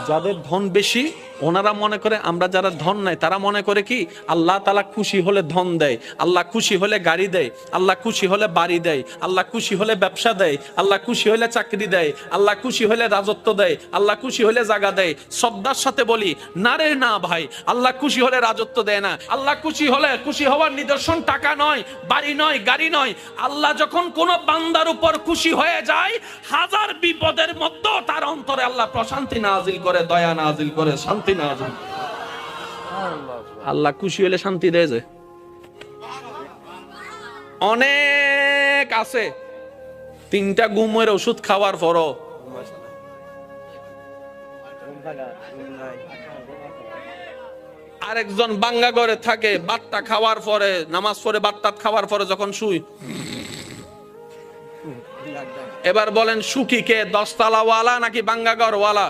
যাদের ধন বেশি ওনারা মনে করে, আমরা যারা ধন নাই তারা মনে করে কি আল্লাহ তাআলা খুশি হলে ধন দেয়, আল্লাহ খুশি হলে গাড়ি দেয়, আল্লাহ খুশি হলে বাড়ি দেয়, আল্লাহ খুশি হলে ব্যবসা দেয়, আল্লাহ খুশি হলে চাকরি দেয়, আল্লাহ খুশি হলে রাজত্ব দেয়, আল্লাহ খুশি হলে জায়গা দেয়। শ্রদ্ধার সাথে বলি, না রে না ভাই, আল্লাহ খুশি হলে রাজত্ব দেয় না। আল্লাহ খুশি হলে, খুশি হওয়ার নিদর্শন টাকা নয়, বাড়ি নয়, গাড়ি নয়। আল্লাহ যখন কোন বান্দার উপর খুশি হয়ে যায়, হাজার বিপদের মধ্যেও তার অন্তরে আল্লাহ প্রশান্তি নাজিল করে, দয়া নাজিল করে, শান্তি নাজিল। আল্লাহ খুশি হলে শান্তি দেয় যে। অনেক আছে 3টা ঘুমের ওষুধ খাওয়ার পরও আরেকজন বাঙ্গা ঘরে থাকে, বাট্টা খাওয়ার পরে, নামাজ পড়ে বাট্টা খাওয়ার পরে যখন শুই, এবার বলেন সুখী কে, 10 তলা ওয়ালা নাকি বাঙ্গা ঘর ওয়ালা?